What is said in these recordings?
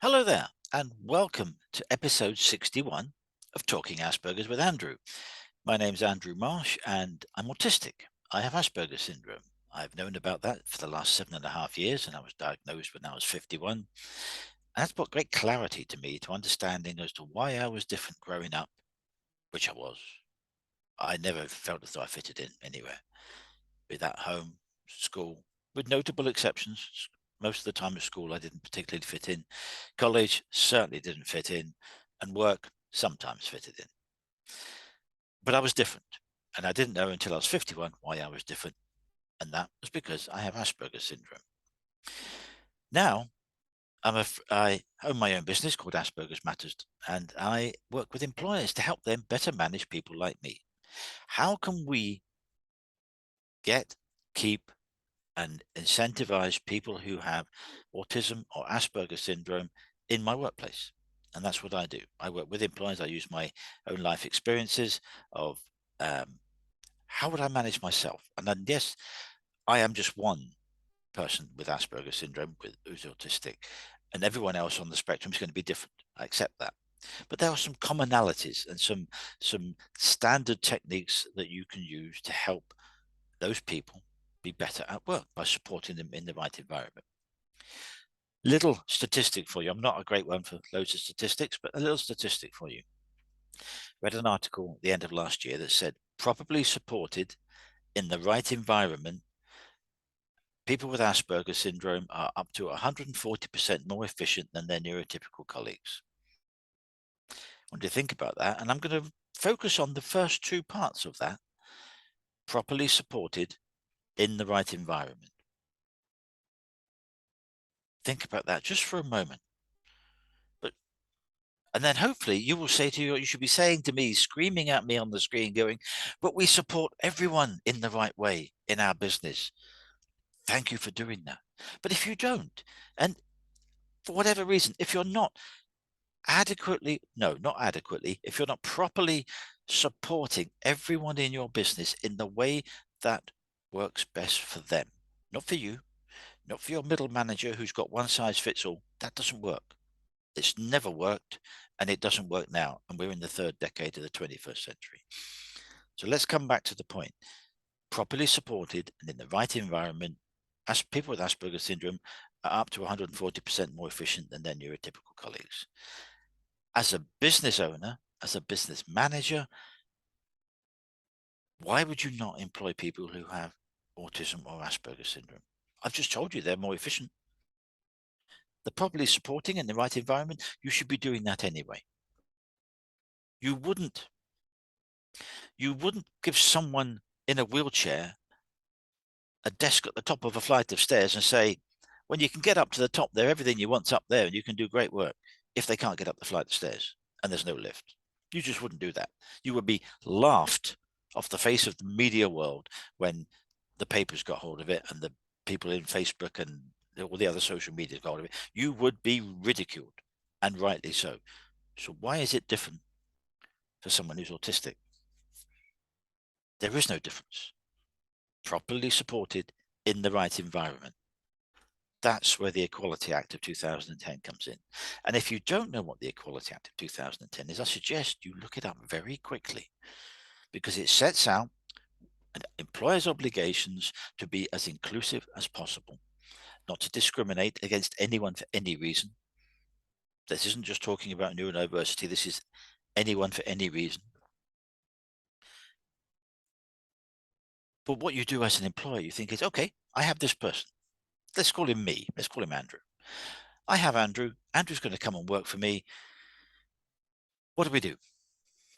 Hello there, and welcome to episode 61 of Talking Asperger's with Andrew. My name's Andrew Marsh, and I'm autistic. I have Asperger's syndrome. I've known about that for the last 7.5 years, and I was diagnosed when I was 51. And that's brought great clarity to me to understanding as to why I was different growing up, which I was. I never felt as though I fitted in anywhere, be that home, school, with notable exceptions. Most of the time at school, I didn't particularly fit in. College certainly didn't fit in, and work sometimes fitted in. But I was different, and I didn't know until I was 51 why I was different, and that was because I have Asperger's syndrome. Now, I own my own business called Asperger's Matters, and I work with employers to help them better manage people like me. How can we get, keep, and incentivize people who have autism or Asperger syndrome in my workplace? And that's what I do. I work with employers. I use my own life experiences of how would I manage myself? And then, yes, I am just one person with Asperger syndrome who's autistic, and everyone else on the spectrum is going to be different. I accept that. But there are some commonalities and some standard techniques that you can use to help those people be better at work by supporting them in the right environment. Little statistic for you. I'm not a great one for loads of statistics, but a little statistic for you. Read an article at the end of last year that said properly supported in the right environment, people with Asperger syndrome are up to 140% more efficient than their neurotypical colleagues. I want you to think about that, and I'm going to focus on the first two parts of that: properly supported in the right environment. Think about that just for a moment. And then hopefully you will say to you should be saying to me, screaming at me on the screen, going, but we support everyone in the right way in our business. Thank you for doing that. But if you don't, and for whatever reason, if you're not adequately, no, not adequately, if you're not properly supporting everyone in your business in the way that works best for them, not for you, not for your middle manager who's got one size fits all, that doesn't work. It's never worked, and it doesn't work now. And we're in the third decade of the 21st century. So let's come back to the point. Properly supported and in the right environment, as people with Asperger's syndrome are up to 140% more efficient than their neurotypical colleagues. As a business owner, as a business manager, why would you not employ people who have autism or Asperger's syndrome? I've just told you they're more efficient. They're properly supporting in the right environment. You should be doing that anyway. You wouldn't give someone in a wheelchair a desk at the top of a flight of stairs and say, when you can get up to the top there, everything you want's up there and you can do great work, if they can't get up the flight of stairs and there's no lift. You just wouldn't do that. You would be laughed off the face of the media world when the papers got hold of it and the people in Facebook and all the other social media got hold of it. You would be ridiculed, and rightly so. So why is it different for someone who's autistic? There is no difference. Properly supported in the right environment. That's where the Equality Act of 2010 comes in. And if you don't know what the Equality Act of 2010 is, I suggest you look it up very quickly, because it sets out an employer's obligations to be as inclusive as possible, not to discriminate against anyone for any reason. This isn't just talking about neurodiversity. This is anyone for any reason. But what you do as an employer, you think is, okay, I have this person. Let's call him me. Let's call him Andrew. I have Andrew. Andrew's going to come and work for me. What do?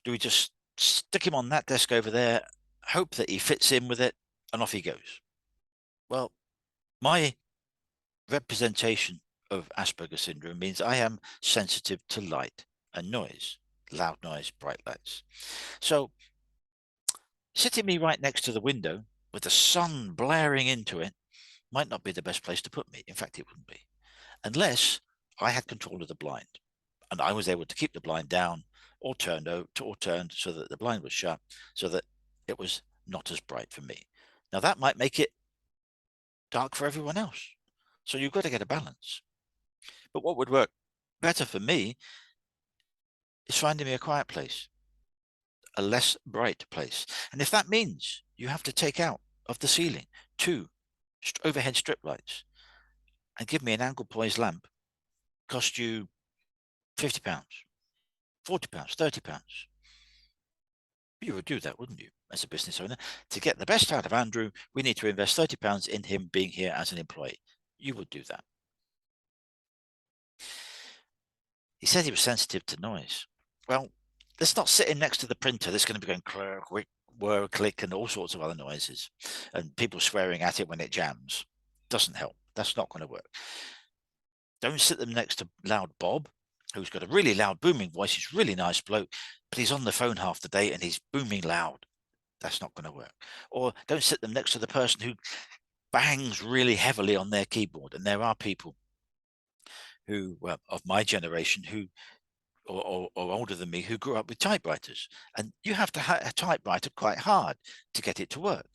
Do we just stick him on that desk over there, hope that he fits in with it, and off he goes? Well, my representation of Asperger syndrome means I am sensitive to light and noise, loud noise, bright lights. So sitting me right next to the window with the sun blaring into it might not be the best place to put me. In fact, it wouldn't be, unless I had control of the blind and I was able to keep the blind down or turned so that the blind was shut, so that it was not as bright for me. Now that might make it dark for everyone else. So you've got to get a balance. But what would work Better for me is finding me a quiet place, a less bright place. And if that means you have to take out of the ceiling 2 overhead strip lights and give me an angle poised lamp, cost you £50, £40, £30. You would do that, wouldn't you, as a business owner? To get the best out of Andrew, we need to invest £30 in him being here as an employee. You would do that. He said he was sensitive to noise. Well, let's not sit him next to the printer that's going to be going click, whir, click, and all sorts of other noises, and people swearing at it when it jams. Doesn't help. That's not going to work. Don't sit them next to loud Bob, who's got a really loud booming voice. He's a really nice bloke, but he's on the phone half the day and he's booming loud. That's not going to work. Or don't sit them next to the person who bangs really heavily on their keyboard. And there are people who, well, of my generation, who or older than me, who grew up with typewriters, and you have to hit a typewriter quite hard to get it to work.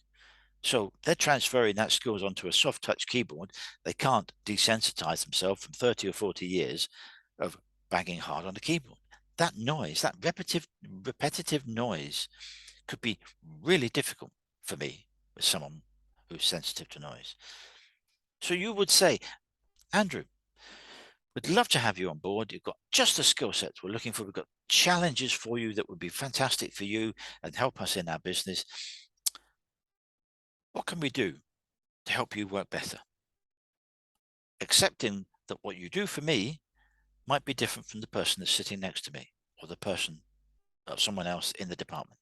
So they're transferring that skills onto a soft touch keyboard. They can't desensitize themselves from 30 or 40 years of banging hard on the keyboard. That noise, that repetitive noise, could be really difficult for me as someone who's sensitive to noise. So you would say, Andrew, we'd love to have you on board. You've got just the skill sets we're looking for. We've got challenges for you that would be fantastic for you and help us in our business. What can we do to help you work better? Accepting that what you do for me might be different from the person that's sitting next to me or the person or someone else in the department.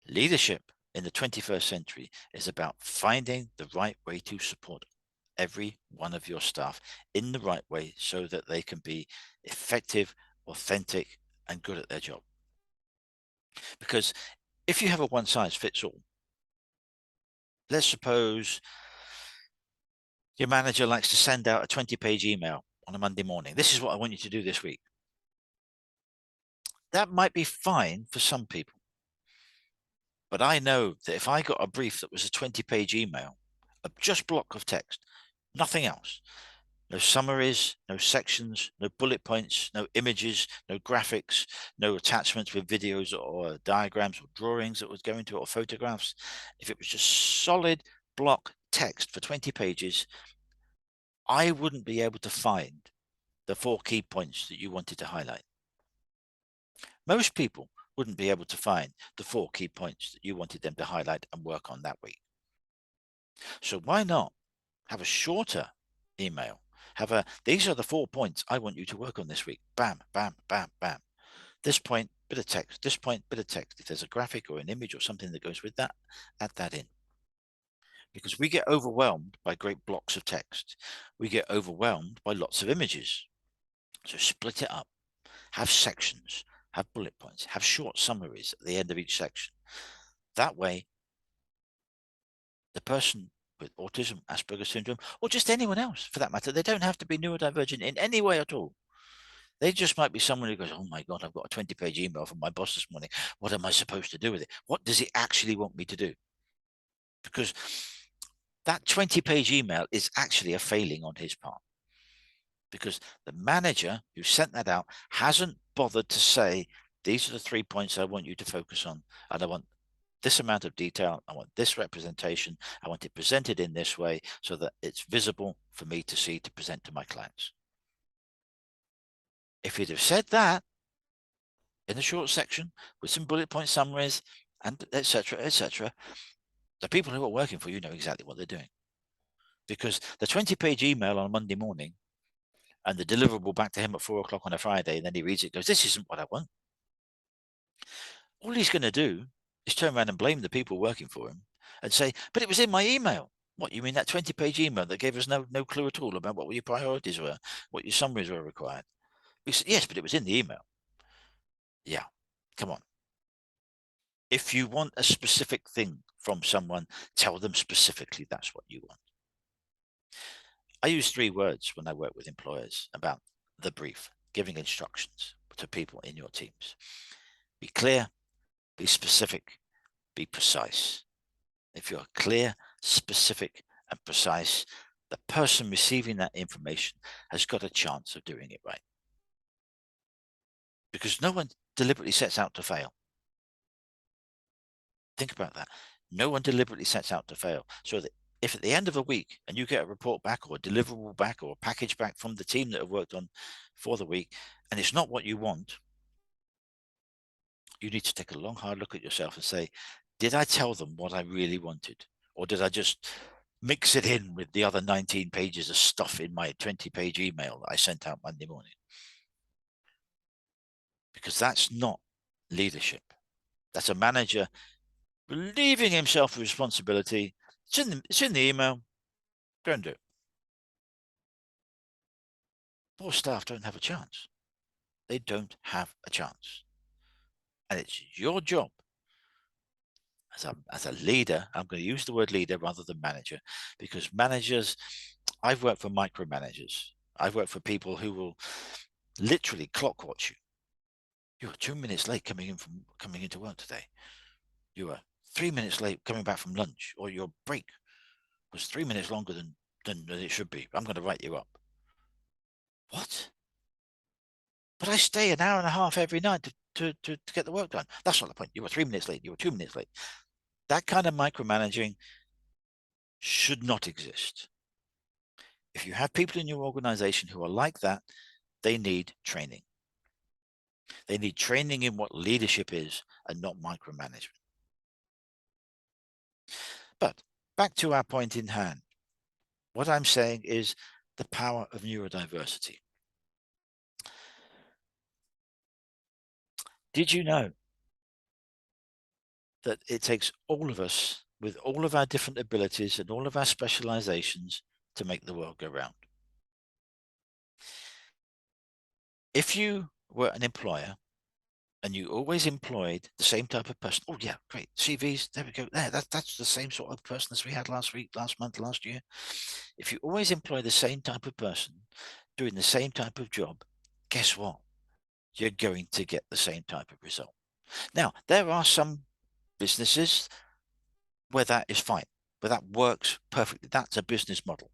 Leadership in the 21st century is about finding the right way to support every one of your staff in the right way so that they can be effective, authentic, and good at their job. Because if you have a one size fits all, let's suppose your manager likes to send out a 20-page email on a Monday morning. This is what I want you to do this week. That might be fine for some people. But I know that if I got a brief that was a 20-page email, a just block of text, nothing else, no summaries, no sections, no bullet points, no images, no graphics, no attachments with videos or diagrams or drawings that would go into it or photographs. If it was just solid block text for 20 pages, I wouldn't be able to find the 4 key points that you wanted to highlight. Most people wouldn't be able to find the 4 key points that you wanted them to highlight and work on that week. So why not have a shorter email? These are the 4 points I want you to work on this week. Bam, bam, bam, bam. This point, bit of text. This point, bit of text. If there's a graphic or an image or something that goes with that, add that in. Because we get overwhelmed by great blocks of text. We get overwhelmed by lots of images. So split it up. Have sections. Have bullet points. Have short summaries at the end of each section. That way, the person with autism, Asperger syndrome, or just anyone else for that matter, they don't have to be neurodivergent in any way at all. They just might be someone who goes, oh my God, I've got a 20-page email from my boss this morning. What am I supposed to do with it? What does he actually want me to do? Because that 20-page email is actually a failing on his part. Because the manager who sent that out hasn't bothered to say, these are the 3 points I want you to focus on. And I want this amount of detail. I want this representation. I want it presented in this way so that it's visible for me to see to present to my clients. If you'd have said that in a short section with some bullet point summaries and etc., the people who are working for you know exactly what they're doing. Because the 20-page email on a Monday morning and the deliverable back to him at 4 o'clock on a Friday, and then he reads it, goes, this isn't what I want. All he's going to do is turn around and blame the people working for him and say, but it was in my email. What, you mean that 20-page email that gave us no clue at all about what your priorities were, what your summaries were required? We said, yes, but it was in the email. Yeah, come on. If you want a specific thing from someone, tell them specifically that's what you want. I use 3 words when I work with employers about the brief, giving instructions to people in your teams. Be clear, be specific, be precise. If you're clear, specific, and precise, the person receiving that information has got a chance of doing it right. Because no one deliberately sets out to fail. Think about that. No one deliberately sets out to fail. So that if at the end of a week and you get a report back or a deliverable back or a package back from the team that have worked on for the week, and it's not what you want, you need to take a long, hard look at yourself and say, did I tell them what I really wanted? Or did I just mix it in with the other 19 pages of stuff in my 20-page email that I sent out Monday morning? Because that's not leadership. That's a manager relieving himself of responsibility. It's in the email. Go and do it. Poor staff don't have a chance. They don't have a chance. And it's your job as a leader. I'm going to use the word leader rather than manager, because managers, I've worked for micromanagers. I've worked for people who will literally clock watch you. You were 2 minutes late coming into work today. You were 3 minutes late coming back from lunch, or your break was 3 minutes longer than it should be. I'm going to write you up. What? But I stay an hour and a half every night to get the work done. That's not the point. You were 3 minutes late. You were 2 minutes late. That kind of micromanaging should not exist. If you have people in your organization who are like that, they need training. They need training in what leadership is and not micromanagement. But back to our point in hand. What I'm saying is the power of neurodiversity. Did you know that it takes all of us with all of our different abilities and all of our specializations to make the world go round? If you were an employer and you always employed the same type of person, oh yeah, great, CVs, there we go, there, that's the same sort of person as we had last week, last month, last year. If you always employ the same type of person doing the same type of job, guess what? You're going to get the same type of result. Now, there are some businesses where that is fine, where that works perfectly. That's a business model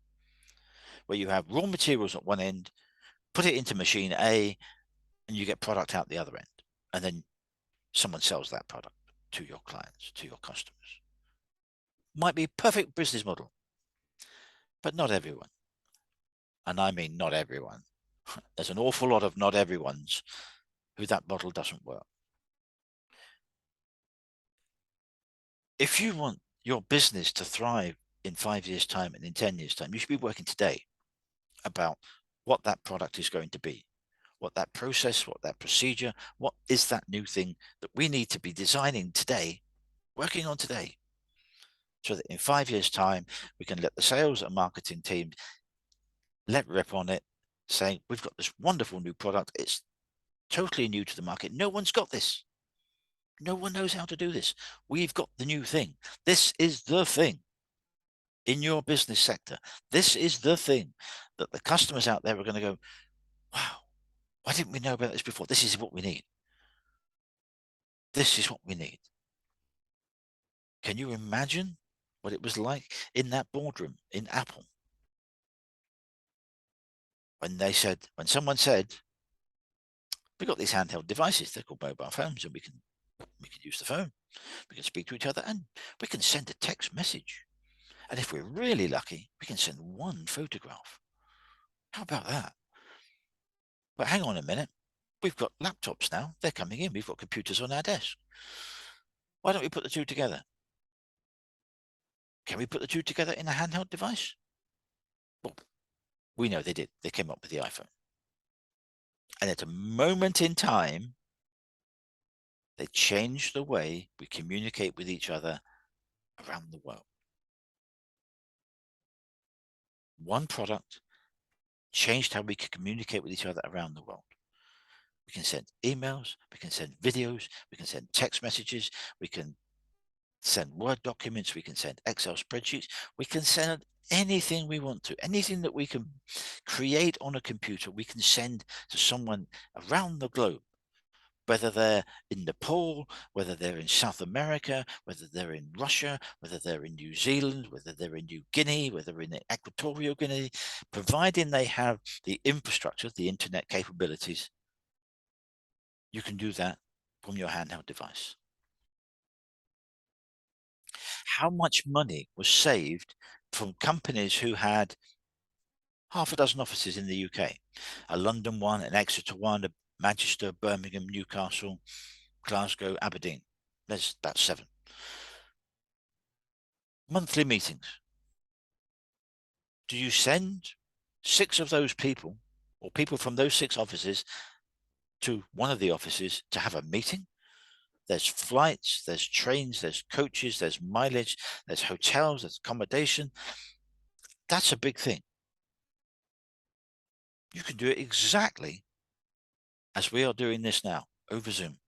where you have raw materials at one end, put it into machine A, and you get product out the other end. And then someone sells that product to your clients, to your customers. Might be a perfect business model, but not everyone. And I mean not everyone. There's an awful lot of not everyone's who that model doesn't work. If you want your business to thrive in 5 years' time and in 10 years' time, you should be working today about what that product is going to be, what that process, what that procedure, what is that new thing that we need to be designing today, working on today, so that in 5 years' time, we can let the sales and marketing team let rip on it, saying, we've got this wonderful new product. It's totally new to the market. No one's got this. No one knows how to do this. We've got the new thing. This is the thing in your business sector. This is the thing that the customers out there are going to go, wow, why didn't we know about this before? This is what we need. This is what we need. Can you imagine what it was like in that boardroom in Apple? When someone said, we've got these handheld devices, they're called mobile phones, and we can use the phone, we can speak to each other, and we can send a text message. And if we're really lucky, we can send one photograph. How about that? But hang on a minute. We've got laptops now. They're coming in. We've got computers on our desk. Why don't we put the two together? Can we put the two together in a handheld device? Well, we know they did. They came up with the iPhone. And at a moment in time, they changed the way we communicate with each other around the world. One product changed how we can communicate with each other around the world. We can send emails, we can send videos, we can send text messages, we can send Word documents, we can send Excel spreadsheets, we can send anything we want to. Anything that we can create on a computer, we can send to someone around the globe whether they're in Nepal, whether they're in South America, whether they're in Russia, whether they're in New Zealand, whether they're in New Guinea, whether they're in Equatorial Guinea, providing they have the infrastructure, the internet capabilities, you can do that from your handheld device. How much money was saved from companies who had half a dozen offices in the UK, a London one, an Exeter one, a Manchester, Birmingham, Newcastle, Glasgow, Aberdeen. There's about 7. Monthly meetings. Do you send 6 of those people or people from those 6 offices to one of the offices to have a meeting? There's flights, there's trains, there's coaches, there's mileage, there's hotels, there's accommodation. That's a big thing. You can do it exactly as we are doing this now over Zoom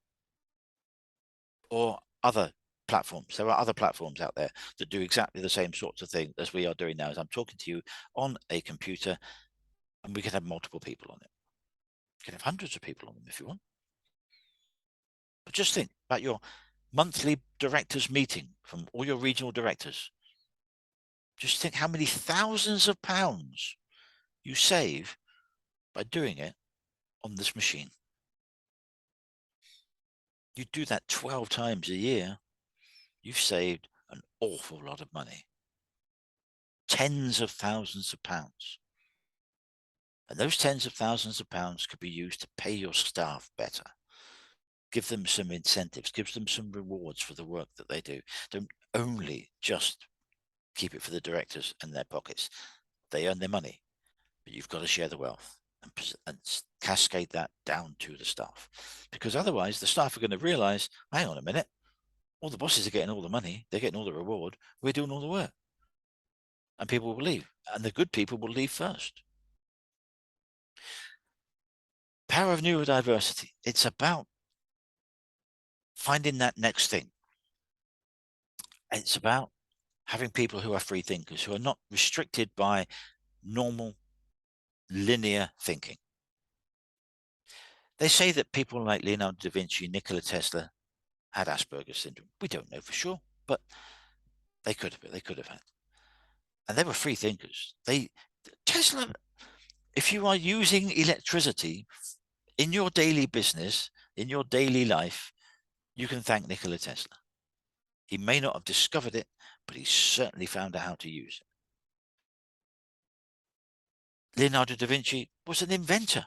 or other platforms. There are other platforms out there that do exactly the same sorts of thing as we are doing now. As I'm talking to you on a computer, and we can have multiple people on it. You can have hundreds of people on them if you want. But just think about your monthly directors meeting from all your regional directors. Just think how many thousands of pounds you save by doing it on this machine. You do that 12 times a year, you've saved an awful lot of money. Tens of thousands of pounds. And those tens of thousands of pounds could be used to pay your staff better. Give them some incentives, give them some rewards for the work that they do. Don't only just keep it for the directors and their pockets. They earn their money, but you've got to share the wealth and cascade that down to the staff. Because otherwise the staff are going to realize, hang on a minute, all the bosses are getting all the money, they're getting all the reward, we're doing all the work. And people will leave, and the good people will leave first. Power of neurodiversity. It's about finding that next thing. It's about having people who are free thinkers, who are not restricted by normal linear thinking. They say that people like Leonardo da Vinci, Nikola Tesla had Asperger's syndrome. We don't know for sure, but they could have had. And they were free thinkers. Tesla, if you are using electricity in your daily business, in your daily life, you can thank Nikola Tesla. He may not have discovered it, but he certainly found out how to use it. Leonardo da Vinci was an inventor.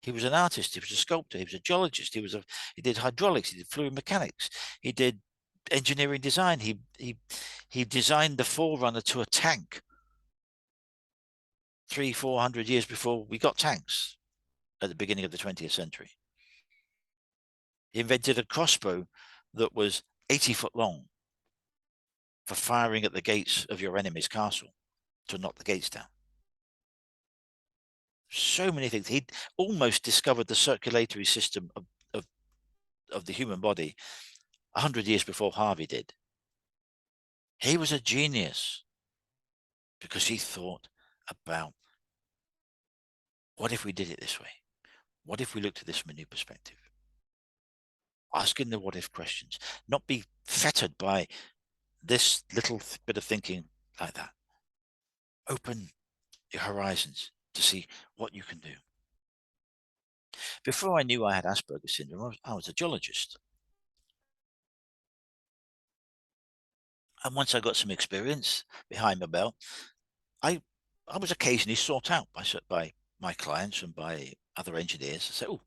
He was an artist. He was a sculptor. He was a geologist. He did hydraulics. He did fluid mechanics. He did engineering design. He designed the forerunner to a tank 300-400 years before we got tanks at the beginning of the 20th century. He invented a crossbow that was 80 foot long for firing at the gates of your enemy's castle to knock the gates down. So many things. He'd almost discovered the circulatory system of the human body 100 years before Harvey did. He was a genius because he thought about, what if we did it this way? What if we looked at this from a new perspective? Asking the what if questions, not be fettered by this little bit of thinking like that. Open your horizons to see what you can do. Before I knew I had Asperger's syndrome, I was a geologist. And once I got some experience behind my belt, I was occasionally sought out by my clients and by other engineers. I said, oh,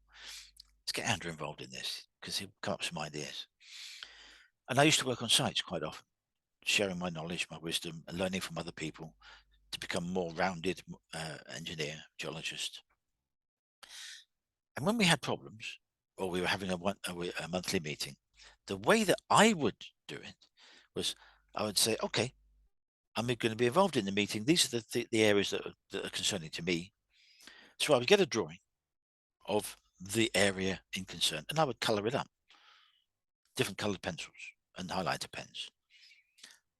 let's get Andrew involved in this because he'll come up with some ideas. And I used to work on sites quite often, sharing my knowledge, my wisdom, and learning from other people to become a more rounded engineer, geologist. And when we had problems, or we were having a monthly meeting, the way that I would do it was I would say, okay, I'm going to be involved in the meeting. These are the areas that are concerning to me. So I would get a drawing of the area in concern, and I would color it up, different colored pencils and highlighter pens.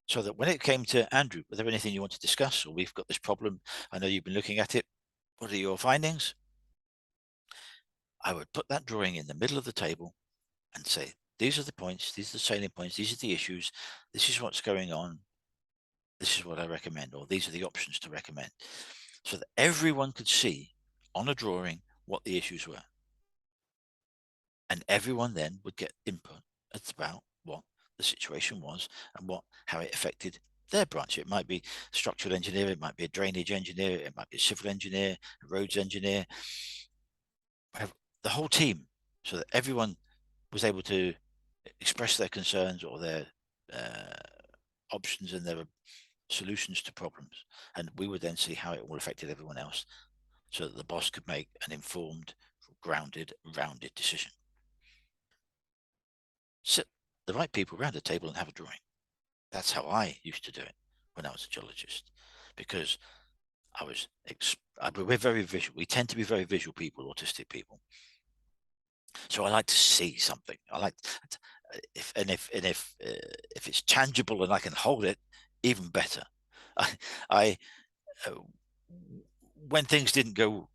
So that when it came to Andrew, was there anything you want to discuss? Or we've got this problem. I know you've been looking at it. What are your findings? I would put that drawing in the middle of the table and say, these are the points, these are the salient points, these are the issues, this is what's going on, this is what I recommend, or these are the options to recommend, so that everyone could see on a drawing what the issues were. And everyone then would get input about what the situation was and how it affected their branch. It might be structural engineer, it might be a drainage engineer, it might be a civil engineer, a roads engineer, the whole team, so that everyone was able to express their concerns or their options and their solutions to problems. And we would then see how it all affected everyone else, so that the boss could make an informed, grounded, rounded decision. Sit the right people around a table and have a drawing. That's how I used to do it when I was a geologist, because we're very visual. We tend to be very visual people, autistic people. So I like to see something. I like if it's tangible and I can hold it, even better. I when things didn't go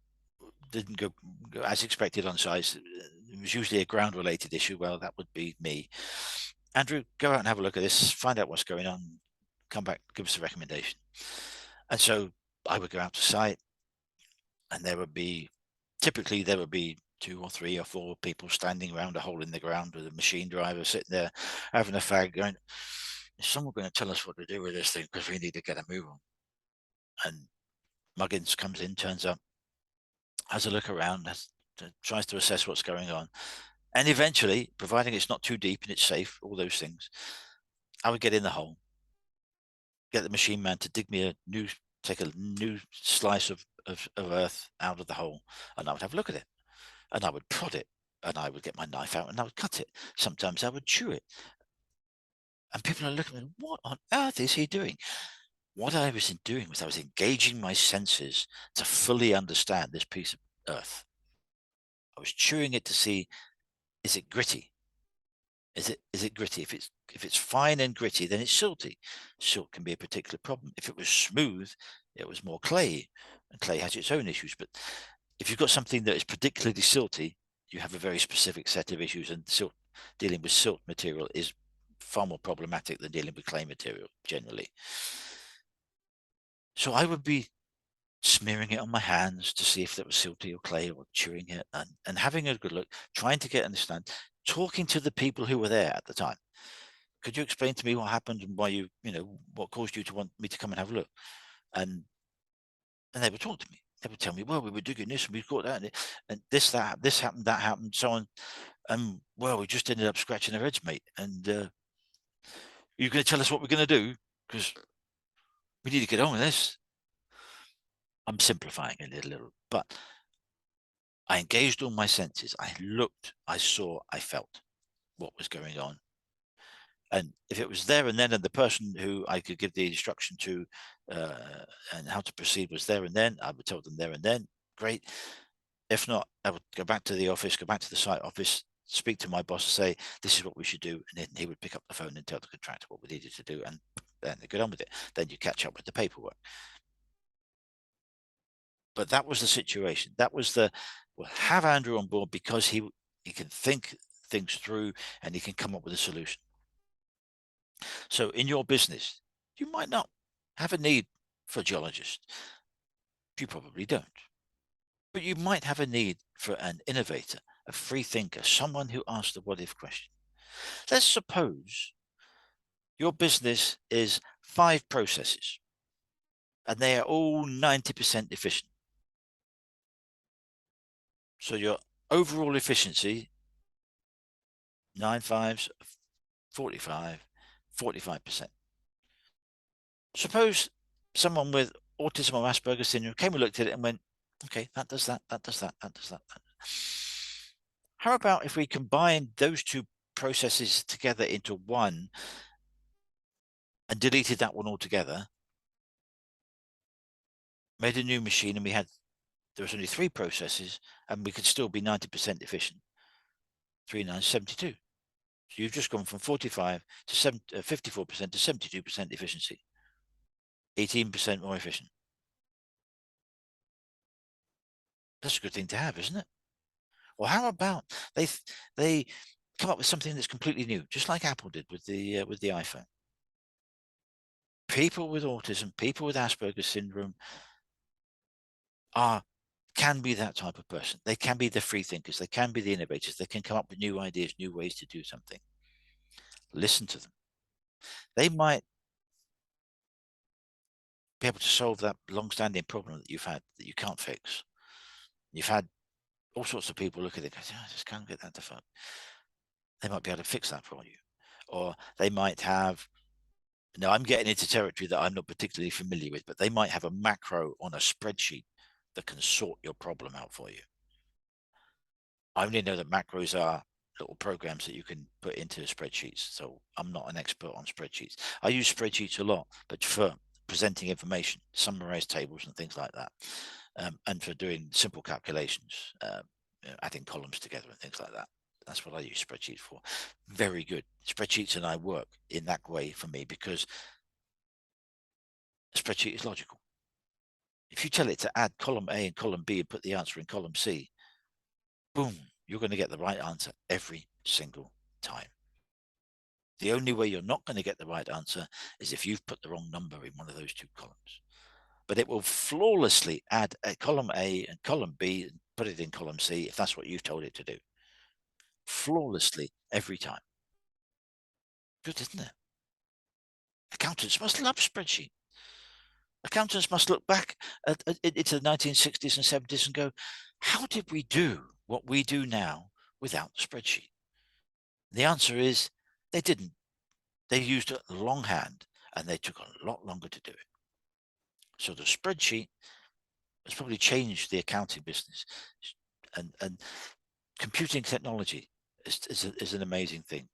as expected on site, it was usually a ground related issue. Well, that would be me. Andrew, go out and have a look at this, find out what's going on, come back, give us a recommendation. And so I would go out to site, and typically there would be 2 or 3 or 4 people standing around a hole in the ground with a machine driver sitting there having a fag, going, is someone going to tell us what to do with this thing, because we need to get a move on? And Muggins comes in, turns up, has a look around, tries to assess what's going on, and eventually, providing it's not too deep and it's safe, all those things, I would get in the hole, get the machine man to take a new slice of earth out of the hole, and I would have a look at it, and I would prod it, and I would get my knife out and I would cut it. Sometimes I would chew it. And people are looking at me, what on earth is he doing? What I was doing was I was engaging my senses to fully understand this piece of earth. I was chewing it to see, is it gritty? Is it gritty? If it's fine and gritty, then it's silty. Silt can be a particular problem. If it was smooth, it was more clay, and clay has its own issues. But if you've got something that is particularly silty, you have a very specific set of issues, and dealing with silt material is far more problematic than dealing with clay material generally. So I would be smearing it on my hands to see if it was silty or clay, or chewing it and having a good look, trying to understand, talking to the people who were there at the time. Could you explain to me what happened and why what caused you to want me to come and have a look? And they would talk to me. They would tell me, well, we were digging this and we caught that, and this happened, that happened, so on. And well, we just ended up scratching our heads, mate. And you're going to tell us what we're going to do, because we need to get on with this. I'm simplifying it a little, but I engaged all my senses. I looked, I saw, I felt what was going on. And if it was there and then, and the person who I could give the instruction to and how to proceed was there and then, I would tell them there and then, great. If not, I would go back to the office, go back to the site office, speak to my boss, say, this is what we should do. And then he would pick up the phone and tell the contractor what we needed to do, and then they get on with it. Then you catch up with the paperwork. But that was the situation. That was we'll have Andrew on board because he can think things through and he can come up with a solution. So in your business, you might not have a need for a geologist. You probably don't. But you might have a need for an innovator, a free thinker, someone who asks the what if question. Let's suppose your business is 5 processes and they are all 90% efficient. So your overall efficiency, 9 5s, 45, 45%. Suppose someone with autism or Asperger syndrome came and looked at it and went, okay, that does that, that does that, that does that. How about if we combine those 2 processes together into one and deleted that one altogether, made a new machine, and there was only 3 processes and we could still be 90% efficient. 3 9 72. So you've just gone from 45 to 54% to 72% efficiency. 18% more efficient. That's a good thing to have, isn't it? Or how about they come up with something that's completely new, just like Apple did with the iPhone. People with autism, people with Asperger's syndrome are can be that type of person. They can be the free thinkers. They can be the innovators. They can come up with new ideas, new ways to do something. Listen to them. They might be able to solve that long-standing problem that you've had that you can't fix. You've had all sorts of people look at it and go, "Oh, I just can't get that to fuck." They might be able to fix that for you. Or they might have, now I'm getting into territory that I'm not particularly familiar with, but they might have a macro on a spreadsheet that can sort your problem out for you. I only know that macros are little programs that you can put into spreadsheets. So I'm not an expert on spreadsheets. I use spreadsheets a lot, but for presenting information, summarize tables and things like that. And for doing simple calculations, adding columns together and things like that. That's what I use spreadsheets for. Very good. Spreadsheets and I work in that way for me because a spreadsheet is logical. If you tell it to add column A and column B and put the answer in column C, boom, you're going to get the right answer every single time. The only way you're not going to get the right answer is if you've put the wrong number in one of those two columns. But it will flawlessly add a column A and column B and put it in column C if that's what you've told it to do. Flawlessly every time. Good, isn't it? Accountants must love spreadsheet. Accountants must look back into the 1960s and 70s and go, how did we do what we do now without the spreadsheet? The answer is they didn't. They used a longhand and they took a lot longer to do it. So the spreadsheet has probably changed the accounting business, and computing technology is an amazing thing.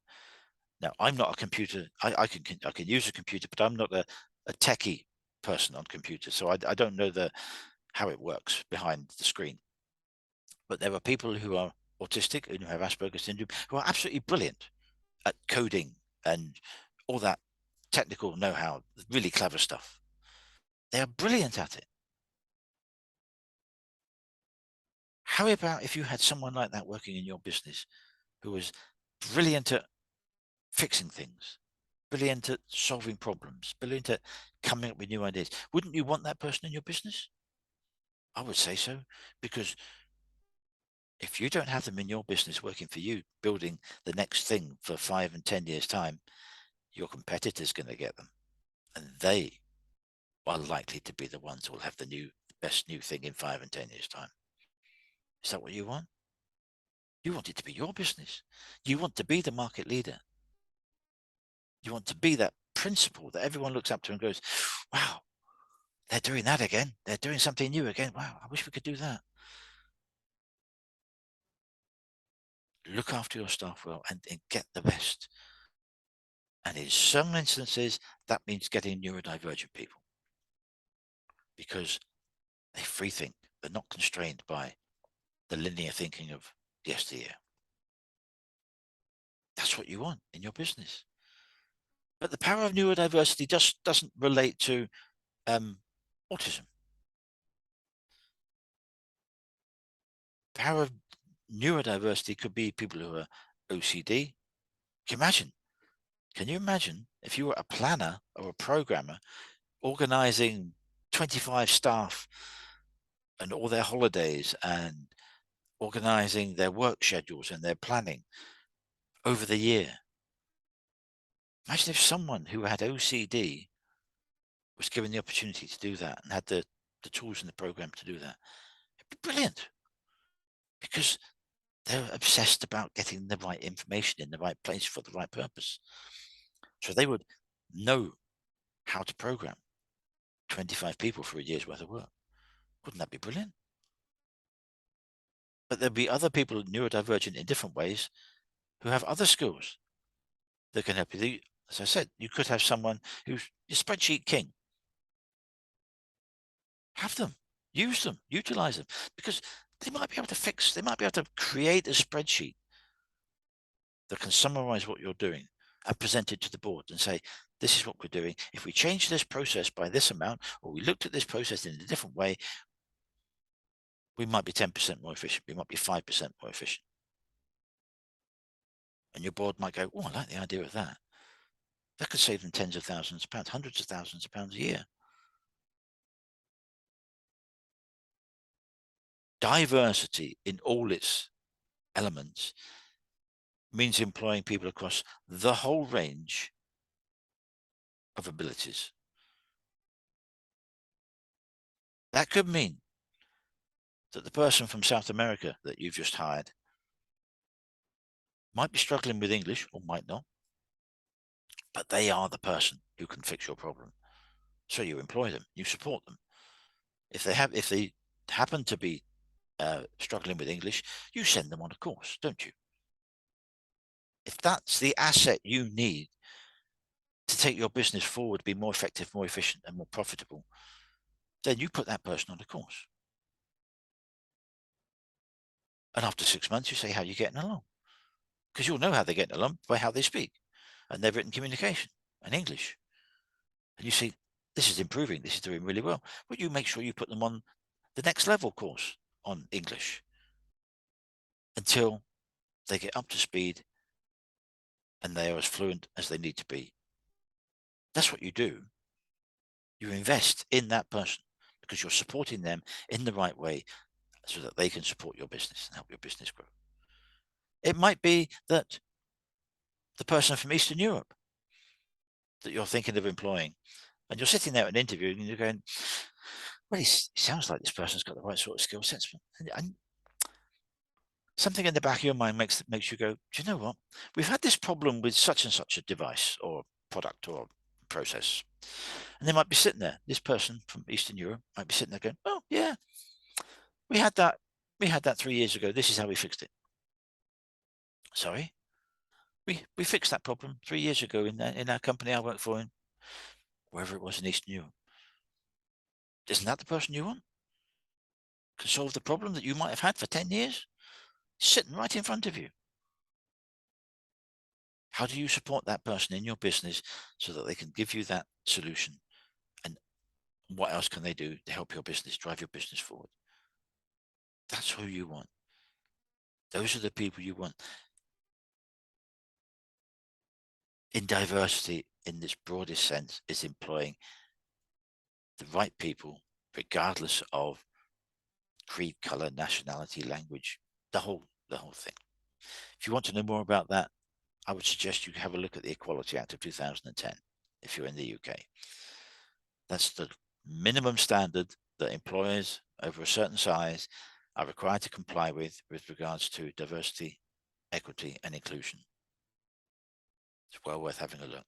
Now, I'm not a computer. I can use a computer, but I'm not a techie person on computers, so I don't know how it works behind the screen. But there are people who are autistic and who have Asperger's syndrome who are absolutely brilliant at coding and all that technical know-how, really clever stuff. They are brilliant at it. How about if you had someone like that working in your business who was brilliant at fixing things, brilliant at solving problems, brilliant at coming up with new ideas? Wouldn't you want that person in your business? I would say so, because if you don't have them in your business working for you, building the next thing for 5 and 10 years' time, your competitor's going to get them. And they are likely to be the ones who will have the best new thing in 5 and 10 years' time. Is that what you want? You want it to be your business. You want to be the market leader. You want to be that principal that everyone looks up to and goes, wow, they're doing that again. They're doing something new again. Wow, I wish we could do that. Look after your staff well and get the best. And in some instances, that means getting neurodivergent people because they free think. They're not constrained by the linear thinking of yesteryear. That's what you want in your business. But the power of neurodiversity just doesn't relate to autism. Power of neurodiversity could be people who are OCD. Can you imagine if you were a planner or a programmer organizing 25 staff and all their holidays and organizing their work schedules and their planning over the year? Imagine if someone who had OCD was given the opportunity to do that and had the tools in the program to do that. It'd be brilliant because they're obsessed about getting the right information in the right place for the right purpose. So they would know how to program 25 people for a year's worth of work. Wouldn't that be brilliant? But there'll be other people neurodivergent in different ways who have other skills that can help you. As I said, you could have someone who's a spreadsheet king. Have them, use them, utilize them, because they might be able to they might be able to create a spreadsheet that can summarize what you're doing and present it to the board and say, this is what we're doing. If we change this process by this amount, or we looked at this process in a different way, We might be 10% more efficient. We might be 5% more efficient. And your board might go, oh, I like the idea of that. That could save them tens of thousands of pounds, hundreds of thousands of pounds a year. Diversity in all its elements means employing people across the whole range of abilities. That could mean that the person from South America that you've just hired might be struggling with English or might not, but they are the person who can fix your problem. So you employ them, you support them. If they happen to be struggling with English, you send them on a course, don't you? If that's the asset you need to take your business forward, be more effective, more efficient, and more profitable, then you put that person on a course. And after 6 months, you say, how are you getting along? Because you'll know how they're getting along by how they speak and their written communication and English. And you see, this is improving. This is doing really well. But you make sure you put them on the next level course on English until they get up to speed and they are as fluent as they need to be. That's what you do. You invest in that person because you're supporting them in the right way so that they can support your business and help your business grow. It might be that the person from Eastern Europe that you're thinking of employing, and you're sitting there at an interview and you're going, well, he sounds like this person's got the right sort of skill sets. And something in the back of your mind makes you go, do you know what? We've had this problem with such and such a device or product or process. And they might be sitting there, this person from Eastern Europe might be sitting there going, oh, yeah, we had that 3 years ago. This is how we fixed it. Sorry? We fixed that problem 3 years ago in our company I worked for in wherever it was in Eastern Europe. Isn't that the person you want? Can solve the problem that you might have had for 10 years? Sitting right in front of you. How do you support that person in your business so that they can give you that solution? And what else can they do to help your business, drive your business forward? That's who you want. Those are the people you want. In diversity, in this broadest sense, is employing the right people, regardless of creed, color, nationality, language, the whole thing. If you want to know more about that, I would suggest you have a look at the Equality Act of 2010 if you're in the UK. That's the minimum standard that employers over a certain size are required to comply with regards to diversity, equity, and inclusion. It's well worth having a look.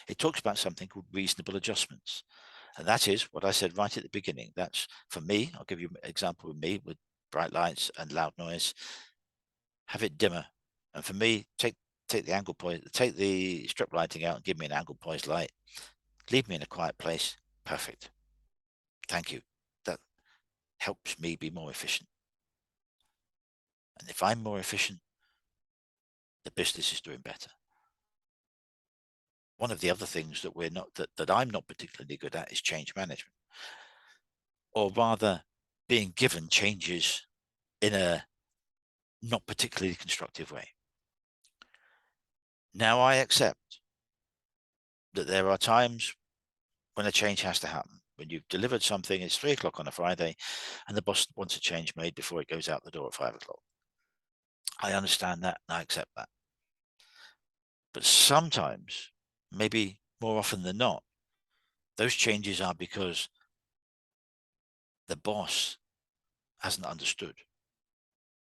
It talks about something called reasonable adjustments. And that is what I said right at the beginning. That's for me, I'll give you an example with me with bright lights and loud noise. Have it dimmer. And for me, take the angle point, take the strip lighting out and give me an angle poised light. Leave me in a quiet place. Perfect. Thank you. That helps me be more efficient. And if I'm more efficient, the business is doing better. One of the other things that that I'm not particularly good at is change management, or rather being given changes in a not particularly constructive way. Now I accept that there are times when a change has to happen. When you've delivered something, it's 3 o'clock on a Friday and the boss wants a change made before it goes out the door at 5 o'clock. I understand that and I accept that. But sometimes, maybe more often than not, those changes are because the boss hasn't understood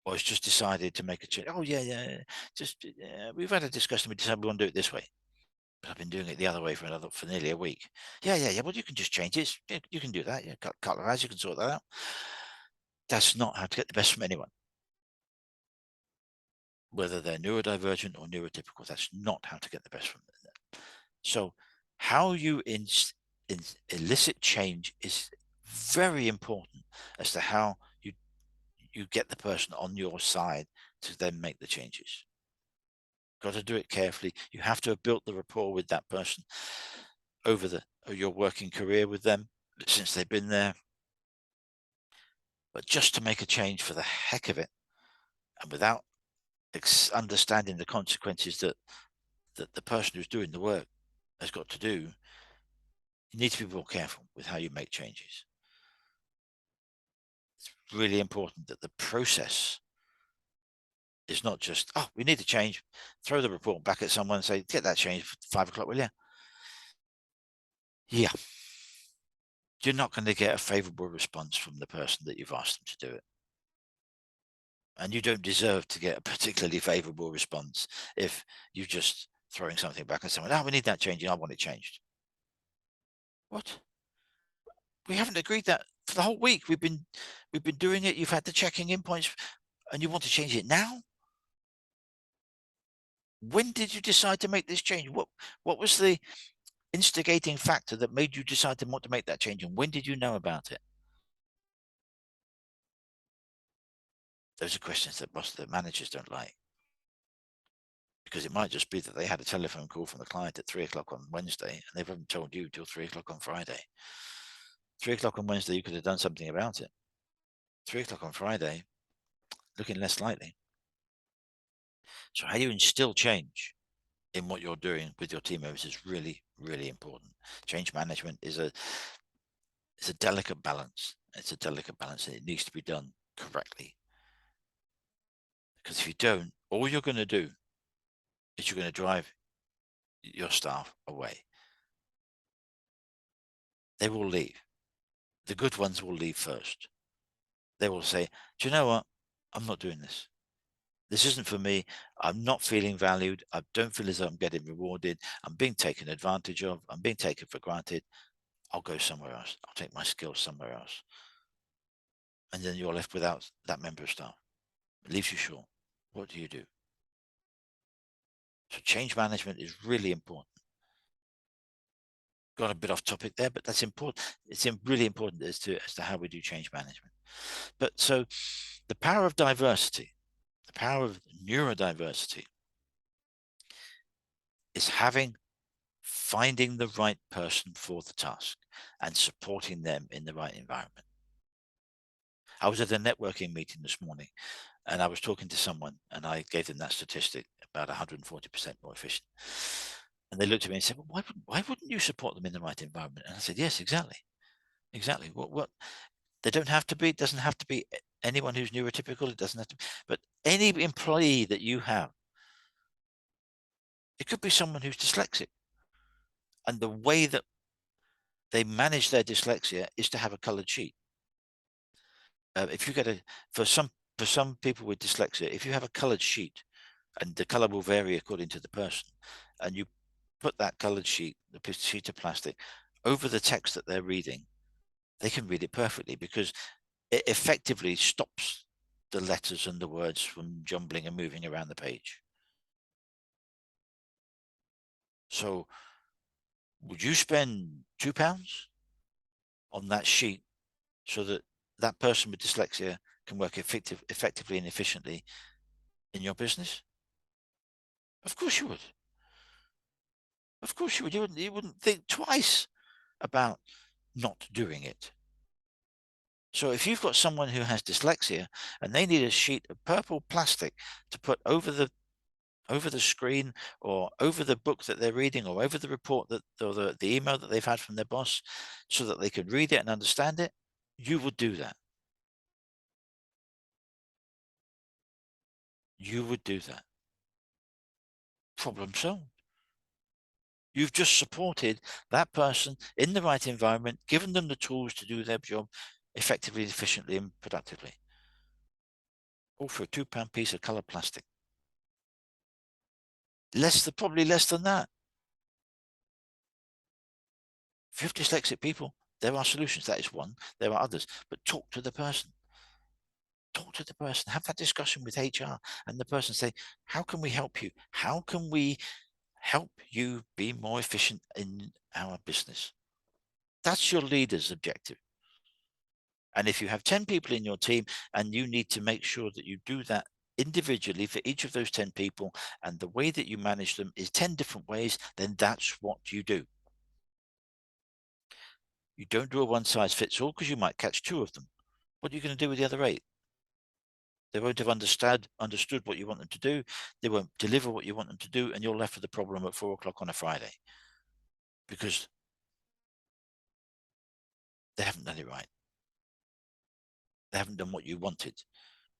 or has just decided to make a change. Oh, yeah, we've had a discussion. We decided we want to do it this way. But I've been doing it the other way for nearly a week. Yeah. Well, you can just change it. Yeah, you can do that. Yeah, couple of hours, you can sort that out. That's not how to get the best from anyone. Whether they're neurodivergent or neurotypical, that's not how to get the best from them. So how you elicit change is very important as to how you get the person on your side to then make the changes. Got to do it carefully. You have to have built the rapport with that person over your working career with them since they've been there. But just to make a change for the heck of it, and without understanding the consequences that the person who's doing the work has got to do, you need to be more careful with how you make changes. It's really important that the process is not just, oh, we need to change, throw the report back at someone and say, get that changed for 5 o'clock, will you? Yeah. You're not going to get a favorable response from the person that you've asked them to do it. And you don't deserve to get a particularly favorable response if you're just throwing something back at someone. Oh, we need that changing. I want it changed. What? We haven't agreed that for the whole week. We've been doing it. You've had the checking in points and you want to change it now? When did you decide to make this change? What was the instigating factor that made you decide to want to make that change? And when did you know about it? Those are questions that most of the managers don't like. Because it might just be that they had a telephone call from the client at 3 o'clock on Wednesday and they haven't told you till 3 o'clock on Friday. 3 o'clock on Wednesday, you could have done something about it. 3 o'clock on Friday, looking less likely. So how you instill change in what you're doing with your team members is really, really important. Change management is it's a delicate balance. It's a delicate balance and it needs to be done correctly. Because if you don't, all you're going to do is you're going to drive your staff away. They will leave. The good ones will leave first. They will say, do you know what? I'm not doing this. This isn't for me. I'm not feeling valued. I don't feel as though I'm getting rewarded. I'm being taken advantage of. I'm being taken for granted. I'll go somewhere else. I'll take my skills somewhere else. And then you're left without that member of staff. It leaves you short. What do you do? So change management is really important. Got a bit off topic there, but that's important. It's really important as to how we do change management. But so the power of diversity, the power of neurodiversity is finding the right person for the task and supporting them in the right environment. I was at a networking meeting this morning and I was talking to someone and I gave them that statistic, about 140% more efficient. And they looked at me and said, well, why wouldn't you support them in the right environment? And I said, yes, exactly. Exactly. What they don't have to be, it doesn't have to be anyone who's neurotypical. It doesn't have to, but any employee that you have, it could be someone who's dyslexic. And the way that they manage their dyslexia is to have a colored sheet. If you get for some people with dyslexia, if you have a colored sheet and the color will vary according to the person, and you put that colored sheet, the sheet of plastic, over the text that they're reading, they can read it perfectly because it effectively stops the letters and the words from jumbling and moving around the page. So would you spend £2 on that sheet so that that person with dyslexia can work effectively and efficiently in your business? Of course you would. Of course you would. You wouldn't think twice about not doing it. So if you've got someone who has dyslexia and they need a sheet of purple plastic to put over the screen or over the book that they're reading or over the report that or the email that they've had from their boss so that they can read it and understand it, you would do that. You would do that. Problem solved. You've just supported that person in the right environment, given them the tools to do their job effectively, efficiently, and productively. All for a £2 piece of coloured plastic. Probably less than that. If you have dyslexic people, there are solutions. That is one. There are others. But talk to the person. Talk to the person. Have that discussion with HR and the person say, how can we help you? How can we help you be more efficient in our business? That's your leader's objective. And if you have 10 people in your team and you need to make sure that you do that individually for each of those 10 people, and the way that you manage them is 10 different ways, then that's what you do. You don't do a one size fits all because you might catch two of them. What are you going to do with the other 8? They won't have understood what you want them to do. They won't deliver what you want them to do, and you're left with the problem at 4 o'clock on a Friday because they haven't done it right. They haven't done what you wanted,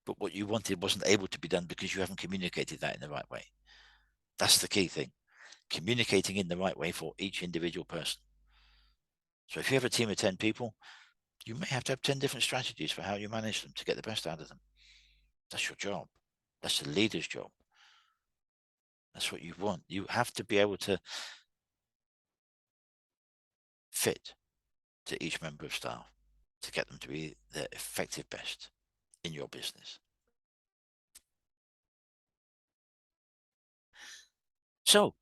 but what you wanted wasn't able to be done because you haven't communicated that in the right way. That's the key thing, communicating in the right way for each individual person. So if you have a team of 10 people, you may have to have 10 different strategies for how you manage them to get the best out of them. That's your job. That's the leader's job. That's what you want. You have to be able to fit to each member of staff to get them to be the effective best in your business. So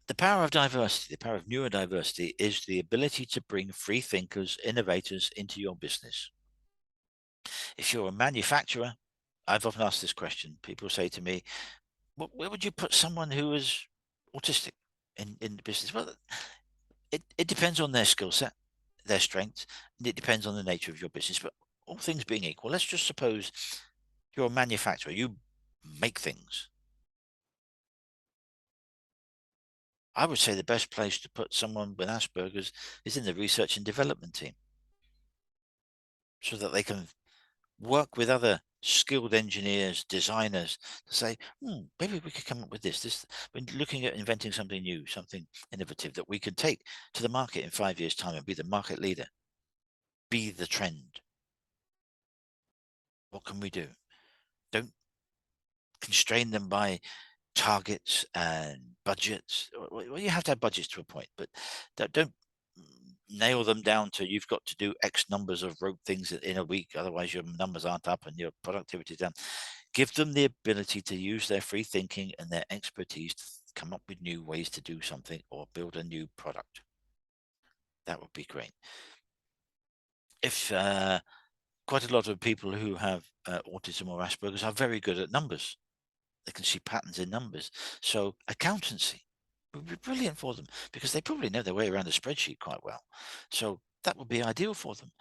the power of diversity, the power of neurodiversity, is the ability to bring free thinkers, innovators into your business. If you're a manufacturer, I've often asked this question. People say to me, well, where would you put someone who is autistic in the business? Well, it depends on their skill set, their strengths, and it depends on the nature of your business. But all things being equal, let's just suppose you're a manufacturer, you make things. I would say the best place to put someone with Asperger's is in the research and development team so that they can work with other skilled engineers, designers to say, maybe we could come up with this. We're looking at inventing something new, something innovative that we could take to the market in 5 years' time and be the market leader, be the trend. What can we do? Don't constrain them by targets and budgets. Well, you have to have budgets to a point, but don't nail them down to you've got to do X numbers of rote things in a week, otherwise your numbers aren't up and your productivity is down. Give them the ability to use their free thinking and their expertise to come up with new ways to do something or build a new product. That would be great. If quite a lot of people who have autism or Asperger's are very good at numbers, they can see patterns in numbers. So accountancy would be brilliant for them because they probably know their way around a spreadsheet quite well. So that would be ideal for them.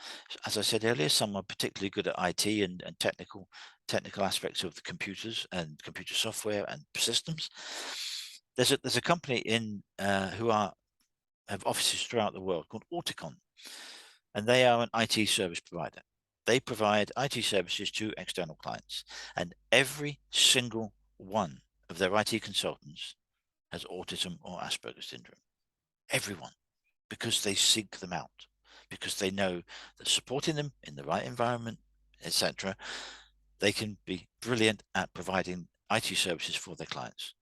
As I said earlier, some are particularly good at IT and technical aspects of the computers and computer software and systems. There's a company in who have offices throughout the world called Auticon, and they are an IT service provider. They provide IT services to external clients, and every single one of their IT consultants has autism or Asperger's syndrome. Everyone, because they seek them out, because they know that supporting them in the right environment, etc., they can be brilliant at providing IT services for their clients.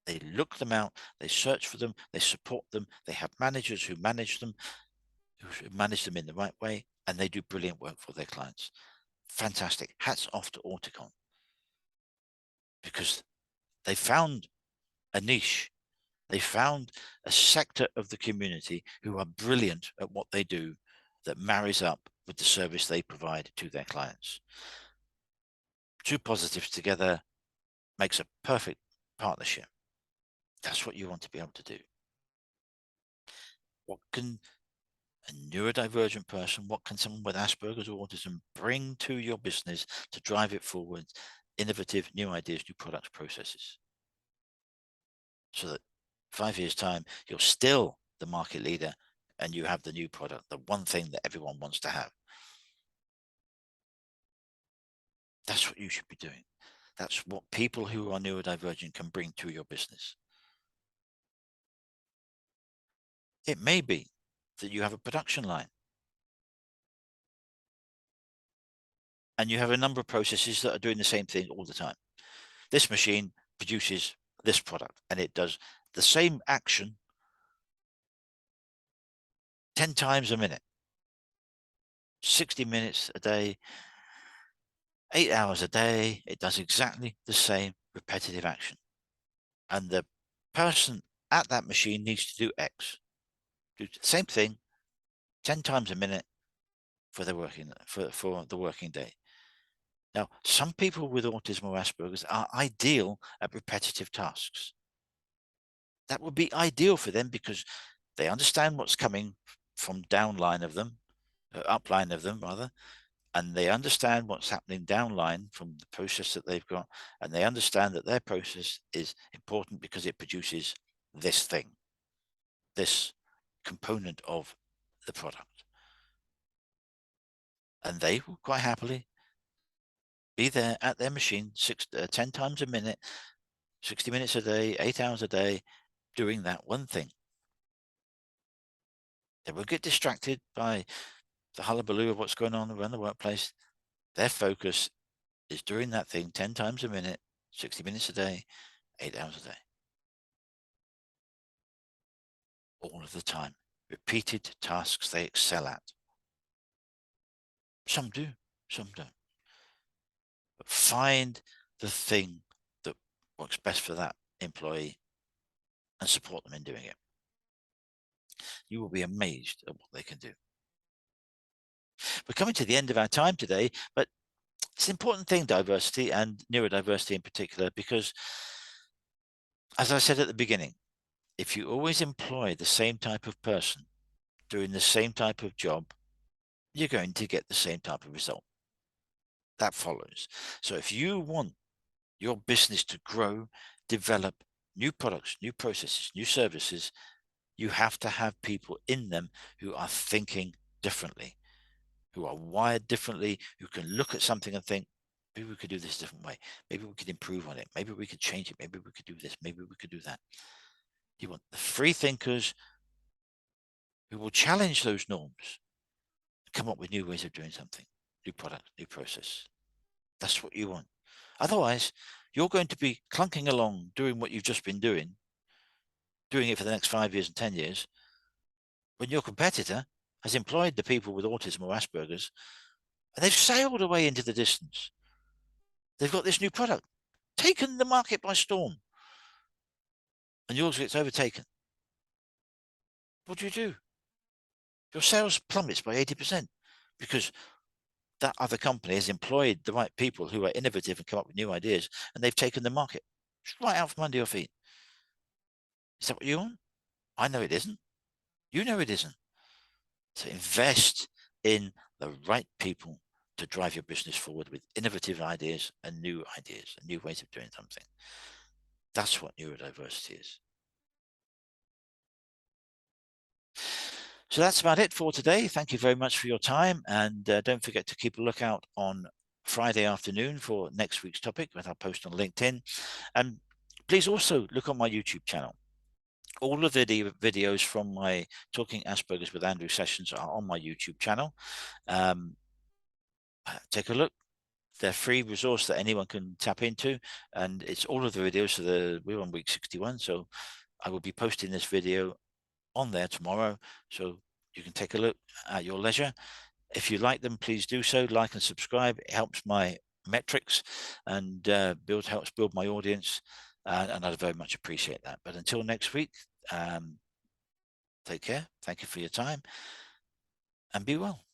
They look them out, they search for them, they support them, they have managers who manage them, who manage them in the right way, and they do brilliant work for their clients. Fantastic. Hats off to Auticon because they found a niche. They found a sector of the community who are brilliant at what they do that marries up with the service they provide to their clients. Two positives together makes a perfect partnership. That's what you want to be able to do. What can a neurodivergent person, what can someone with Asperger's or autism bring to your business to drive it forward? Innovative, new ideas, new products, processes. So that 5 years' time, you're still the market leader and you have the new product, the one thing that everyone wants to have. That's what you should be doing. That's what people who are neurodivergent can bring to your business. It may be that you have a production line and you have a number of processes that are doing the same thing all the time. This machine produces this product and it does the same action 10 times a minute, 60 minutes a day, 8 hours a day. It does exactly the same repetitive action. And the person at that machine needs to do X, do the same thing 10 times a minute for the working day. Now, some people with autism or Asperger's are ideal at repetitive tasks. That would be ideal for them because they understand what's coming from downline of them, upline of them rather. and they understand what's happening downline from the process that they've got, and they understand that their process is important because it produces this thing, this component of the product. And they will quite happily be there at their machine 10 times a minute, 60 minutes a day, 8 hours a day, doing that one thing. They will get distracted by the hullabaloo of what's going on around the workplace. Their focus is doing that thing 10 times a minute, 60 minutes a day, 8 hours a day. All of the time. Repeated tasks they excel at. Some do, some don't. But find the thing that works best for that employee and support them in doing it. You will be amazed at what they can do. We're coming to the end of our time today, but it's an important thing, diversity and neurodiversity in particular, because as I said at the beginning, if you always employ the same type of person doing the same type of job, you're going to get the same type of result. That follows. So if you want your business to grow, develop new products, new processes, new services, you have to have people in them who are thinking differently, who are wired differently, who can look at something and think, maybe we could do this a different way. Maybe we could improve on it. Maybe we could change it. Maybe we could do this. Maybe we could do that. You want the free thinkers who will challenge those norms, come up with new ways of doing something, new product, new process. That's what you want. Otherwise, you're going to be clunking along doing what you've just been doing it for the next 5 years and 10 years, when your competitor has employed the people with autism or Asperger's, and they've sailed away into the distance. They've got this new product, taken the market by storm, and yours gets overtaken. What do? Your sales plummets by 80% because that other company has employed the right people who are innovative and come up with new ideas, and they've taken the market right out from under your feet. Is that what you want? I know it isn't. You know it isn't. So invest in the right people to drive your business forward with innovative ideas and new ways of doing something. That's what neurodiversity is. So that's about it for today. Thank you very much for your time. And don't forget to keep a lookout on Friday afternoon for next week's topic that I'll post on LinkedIn. And please also look on my YouTube channel. All of the videos from my Talking Asperger's with Andrew sessions are on my YouTube channel. Take a look. They're a free resource that anyone can tap into, and it's all of the videos. So we're on week 61, so I will be posting this video on there tomorrow, so you can take a look at your leisure. If you like them, please do so. Like and subscribe. It helps my metrics and helps build my audience, and I'd very much appreciate that. But until next week, take care. Thank you for your time, and be well.